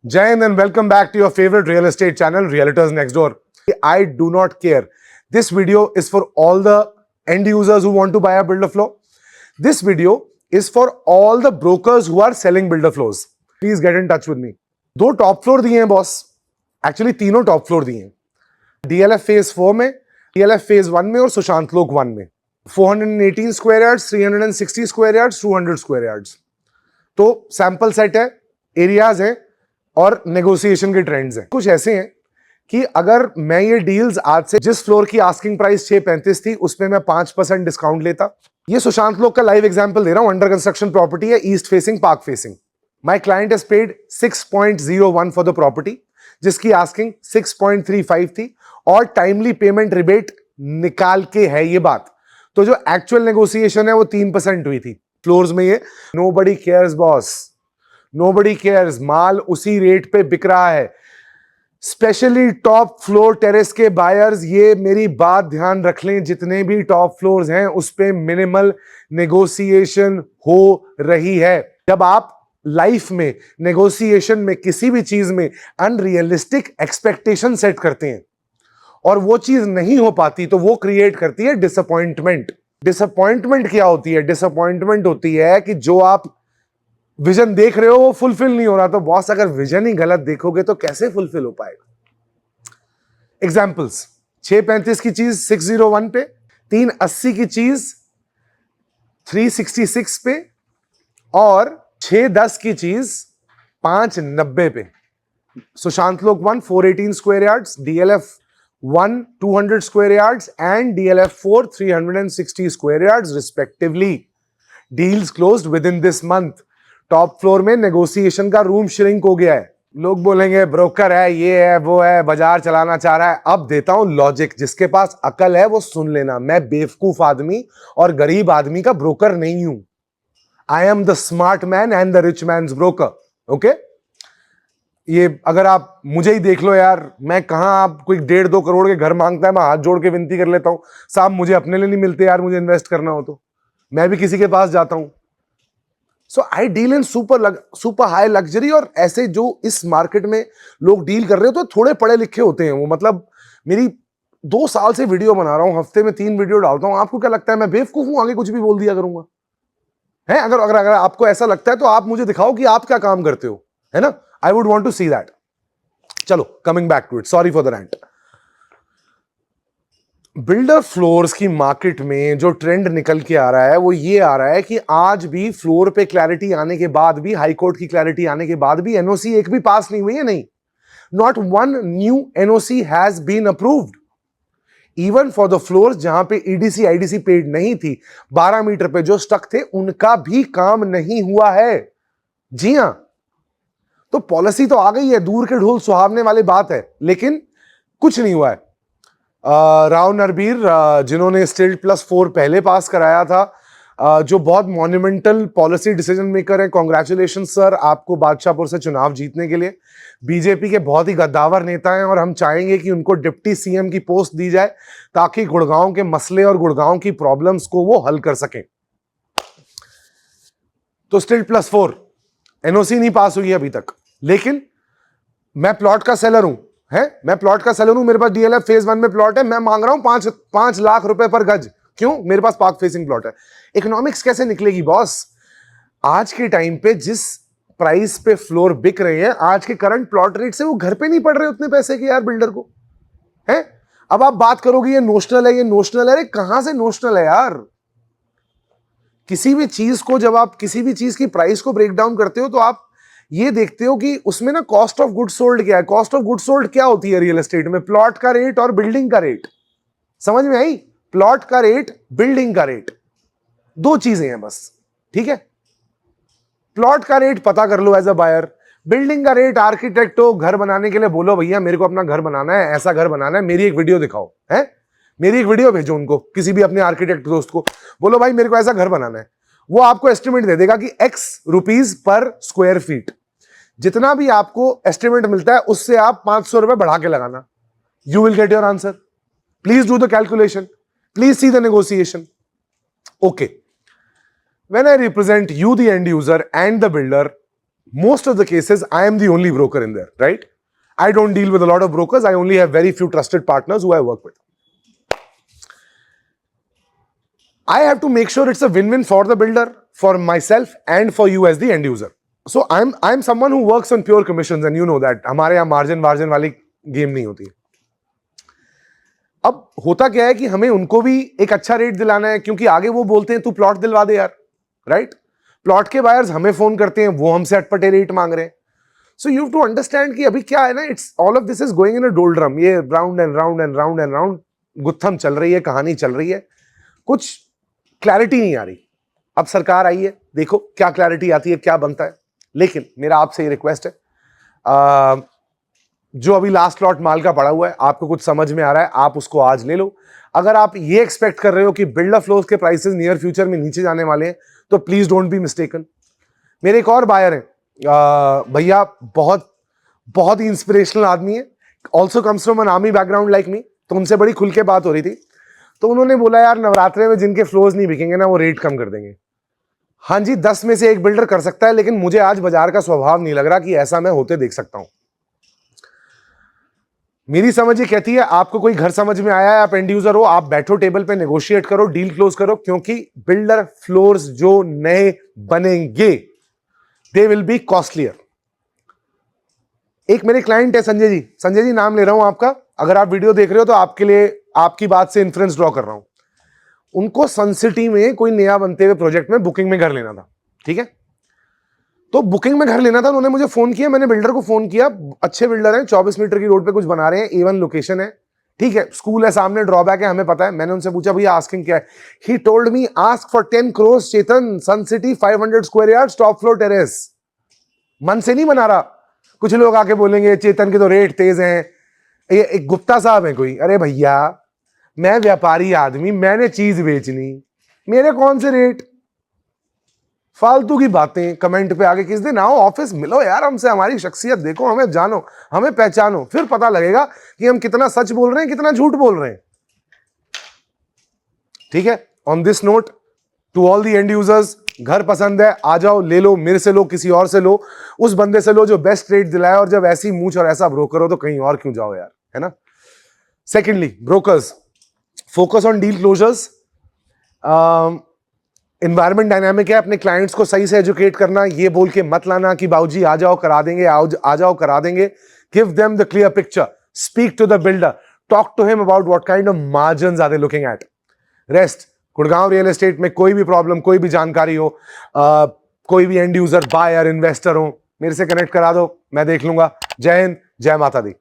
Jai Hind and welcome back to your favorite real estate channel, Realtors Next Door. I do not care. This video is for all the end users who want to buy a builder flow. This video is for all the brokers who are selling builder flows. Please get in touch with me. दो top floor दिए हैं boss. Actually तीनों top floor दिए हैं. DLF phase 4 में, DLF phase 1 में और सुशांत लोक 1 में. 418 square yards, 360 square yards, 200 square yards. तो सैंपल सेट है, एरियाज है और नेगोशिएशन के ट्रेंड्स हैं. कुछ ऐसे हैं कि अगर मैं ये डील्स आज से, जिस फ्लोर की आस्किंग प्राइस 635 थी उसमें मैं 5% डिस्काउंट लेता. ये सुशांत लोक का लाइव एग्जांपल दे रहा हूं. अंडर कंस्ट्रक्शन प्रॉपर्टी है, east facing, park facing. My client has paid 6.01 for the property, जिसकी आस्किंग 6.35 थी और टाइमली पेमेंट रिबेट निकाल के है ये बात. तो जो एक्चुअल नेगोशिएशन है वो 3% हुई थी. फ्लोर्स में ये nobody cares boss, nobody cares. माल उसी रेट पे बिक रहा है. स्पेशली टॉप फ्लोर टेरेस के बायर्स, ये मेरी बात ध्यान रख लें. जितने भी टॉप फ्लोर्स हैं उस पे मिनिमल नेगोशिएशन हो रही है. जब आप लाइफ में नेगोशिएशन में किसी भी चीज में अनरियलिस्टिक एक्सपेक्टेशन सेट करते हैं और वो चीज नहीं हो पाती तो वो क्रिएट करती है डिसअपॉइंटमेंट. डिसअपॉइंटमेंट क्या होती है? डिसअपॉइंटमेंट होती है कि जो आप विजन देख रहे हो वो फुलफिल नहीं हो रहा. तो बॉस, अगर विजन ही गलत देखोगे तो कैसे फुलफिल हो पाएगा? एग्जाम्पल्स: 635 की चीज 601 पे, 380 की चीज 366 पे और 610 की चीज 590 पे. सुशांत लोक 1 418 square yards, DLF 1 200 square yards and DLF 4 360 square yards respectively. Deals closed with in this month. Top floor में नेगोशिएशन का रूम श्रिंक हो गया है. लोग बोलेंगे ब्रोकर है, ये है, वो है, बाजार चलाना चाह रहा है. अब देता हूं लॉजिक. जिसके पास अकल है वो सुन लेना. मैं बेवकूफ आदमी और गरीब आदमी का ब्रोकर नहीं हूं. I am the smart man and the rich mains broker. Okay, ये अगर आप मुझे ही देख लो यार, मैं कहां, आप कोई 1.5-2 करोड़ के घर मांगता है, मैं हाथ जोड़ के विनती कर लेता हूं, साहब मुझे अपने लिए नहीं मिलते यार, मुझे इन्वेस्ट करना हो तो मैं भी किसी के पास जाता हूं. So I deal in super high luxury. और ऐसे जो इस मार्केट में लोग डील कर रहे हो तो थोड़े पढ़े लिखे होते हैं वो. मतलब मेरी 2 साल से वीडियो बना रहा हूं, हफ्ते में 3 वीडियो डालता हूं. आपको क्या लगता है मैं बेवकूफ हूं, आगे कुछ भी बोल दिया करूंगा? है, अगर आपको ऐसा लगता है तो आप मुझे दिखाओ कि आप क्या काम करते हो, है ना? I would want to see that. चलो, coming back to it, sorry for the rant. Builder floors की मार्केट में जो ट्रेंड निकल के आ रहा है वो ये आ रहा है कि आज भी फ्लोर पे क्लैरिटी आने के बाद भी, हाई कोर्ट की क्लैरिटी आने के बाद भी एनओसी एक भी पास नहीं हुई है. नहीं, not one new NOC has been approved. Even for the floors जहां पे ईडीसी आईडीसी पेड नहीं थी, 12 मीटर पे जो स्टक थे, उनका भी काम नहीं हुआ है. जी हां, तो पॉलिसी तो आ गई है, दूर के ढोल सुहावने वाली बात है, लेकिन कुछ नहीं हुआ है. राव नरबीर, जिन्होंने स्टिल +4 पहले पास कराया था, जो बहुत मॉन्यूमेंटल पॉलिसी डिसीजन मेकर है. कॉन्ग्रेचुलेशन सर, आपको बादशाहपुर से चुनाव जीतने के लिए. बीजेपी के बहुत ही गद्दावर नेता हैं और हम चाहेंगे कि उनको डिप्टी सीएम की पोस्ट दी जाए ताकि गुड़गांव के मसले और गुड़गांव की प्रॉब्लम्स को वो हल कर सकें. तो स्टिल +4 एनओसी नहीं पास हुई अभी तक. लेकिन मैं प्लॉट का सेलर हूं, है, मैं प्लॉट का सेलर हूं. मेरे पास DLF फेज 1 में प्लॉट है. मैं मांग रहा हूं 5 लाख रुपए पर गज. क्यों? मेरे पास पार्क फेसिंग प्लॉट है. इकोनॉमिक्स कैसे निकलेगी बॉस? आज के टाइम पे जिस प्राइस पे फ्लोर बिक रहे हैं, आज के करंट प्लॉट रेट से वो घर पे नहीं पड़ रहे उतने पैसे के यार बिल्डर को, है. अब आप बात करोगे ये नोशनल है, ये नोशनल है. कहां से नोशनल है यार? किसी भी चीज को, जब आप किसी भी चीज की प्राइस को ब्रेक डाउन करते हो तो आप ये देखते हो कि उसमें ना कॉस्ट ऑफ गुड सोल्ड क्या है. कॉस्ट ऑफ गुड सोल्ड क्या होती है रियल एस्टेट में? प्लॉट का रेट और बिल्डिंग का रेट. समझ में आई? प्लॉट का रेट, बिल्डिंग का रेट, 2 चीजें हैं बस. ठीक है, प्लॉट का रेट पता कर लो एज अ बायर. बिल्डिंग का रेट, आर्किटेक्ट हो, घर बनाने के लिए बोलो भैया मेरे को अपना घर बनाना है, ऐसा घर बनाना है, मेरी एक वीडियो दिखाओ, है, मेरी एक वीडियो भेजो उनको, किसी भी अपने आर्किटेक्ट दोस्त को बोलो भाई मेरे को ऐसा घर बनाना है. वो आपको एस्टिमेट दे देगा कि X rupees per square feet. जितना भी आपको एस्टिमेट मिलता है उससे आप 500 रुपए बढ़ा के लगाना. You will get your answer. Please do the calculation, please see the negotiation. Okay, when I represent you, the end user and the builder, most of the cases, I am the only broker in there, right? I don't deal with a lot of brokers. I only have very few trusted partners who I work with. I have to make sure it's a win-win for the builder, for myself, and for you as the end user. So I'm someone who works on pure commissions, and you know that. हमारे यहाँ margin वाली game नहीं होती. अब होता क्या है कि हमें उनको भी एक अच्छा रेट दिलाना है, क्योंकि आगे वो बोलते हैं तू प्लॉट दिलवा दे यार, राइट? प्लॉट के बायर्स हमें फोन करते हैं, वो हमसे अटपटे रेट मांग रहे हैं. So you have to understand कि अभी क्या है ना, it's all of this is going in a doldrum. ये round and round and round and round गुत्थम चल रही है, कहानी चल रही है, कुछ क्लैरिटी नहीं आ रही. अब सरकार आई है, देखो क्या क्लैरिटी आती है, क्या बनता है. लेकिन मेरा आपसे ये रिक्वेस्ट है, जो अभी लास्ट लॉट माल का पड़ा हुआ है, आपको कुछ समझ में आ रहा है, आप उसको आज ले लो. अगर आप ये एक्सपेक्ट कर रहे हो कि बिल्डर फ्लोर्स के प्राइसेस नियर फ्यूचर में नीचे जाने वाले हैं, तो प्लीज डोंट बी मिस्टेकन. मेरे एक और बायर हैं, भैया बहुत बहुत ही इंस्पिरेशनल आदमी है, also comes from an army background like me. तो उनसे बड़ी खुल के बात हो रही थी, तो उन्होंने बोला यार नवरात्रे में जिनके फ्लोर्स नहीं बिकेंगे ना, वो रेट कम कर देंगे. हाँ जी, 10 में से एक बिल्डर कर सकता है, लेकिन मुझे आज बाजार का स्वभाव नहीं लग रहा कि ऐसा मैं होते देख सकता हूं. मेरी समझ ये कहती है, आपको कोई घर समझ में आया है, आप एंड यूजर हो, आप बैठो टेबल पे, नेगोशिएट करो, डील क्लोज करो, क्योंकि बिल्डर फ्लोर्स जो नए बनेंगे दे विल बी कॉस्टलियर. एक मेरे क्लाइंट है संजय जी, संजय जी नाम ले रहा हूं आपका, अगर आप वीडियो देख रहे हो तो आपके लिए आपकी बात से इन्फ्रेंस ड्रॉ कर रहा हूं. उनको सन सिटी में कोई नया बनते हुए प्रोजेक्ट में बुकिंग में घर लेना था, ठीक है? तो बुकिंग में घर लेना था, उन्होंने मुझे फोन किया, मैंने बिल्डर को फोन किया. अच्छे बिल्डर हैं, 24 मीटर की रोड पे कुछ बना रहे हैं, A1 लोकेशन है, ठीक है, स्कूल है सामने, ड्रॉबैक है, हमें पता है. मैंने उनसे पूछा भैया आस्किंग क्या है. He told me ask for 10 crores Chetan, Sun City 500 square yard, top floor terrace. मन से नहीं बना रहा. कुछ लोग आके बोलेंगे चेतन के तो रेट तेज हैं, ये एक गुप्ता साहब है कोई. अरे भैया मैं व्यापारी आदमी, मैंने चीज बेचनी, मेरे कौन से रेट? फालतू की बातें कमेंट पे आगे. किस दिन आओ ऑफिस, मिलो यार हमसे, हमारी शख्सियत देखो, हमें जानो, हमें पहचानो, फिर पता लगेगा कि हम कितना सच बोल रहे हैं, कितना झूठ बोल रहे हैं. ठीक है? On this note, to all the end users, घर पसंद है, आ जाओ, ले लो, मेरे से लो, किसी और से लो, उस बंदे से लो जो बेस्ट रेट दिलाए. और जब ऐसी मूंछ और ऐसा ब्रोकर हो तो कहीं और क्यों जाओ यार, है ना? Secondly, brokers focus on deal closures. Environment dynamic है, अपने क्लाइंट्स को सही से एजुकेट करना. ये बोल के मत लाना कि बाबूजी आ जाओ करा देंगे, आ जाओ करा देंगे. Give them the clear picture, speak to the builder, talk to him about what kind of margins are they looking at. Rest, Gurgaon real estate में कोई भी प्रॉब्लम, कोई भी जानकारी हो, कोई भी एंड यूजर, बायर, इन्वेस्टर हो, मेरे से कनेक्ट करा दो, मैं देख लूंगा. जय हिंद, जय माता दी.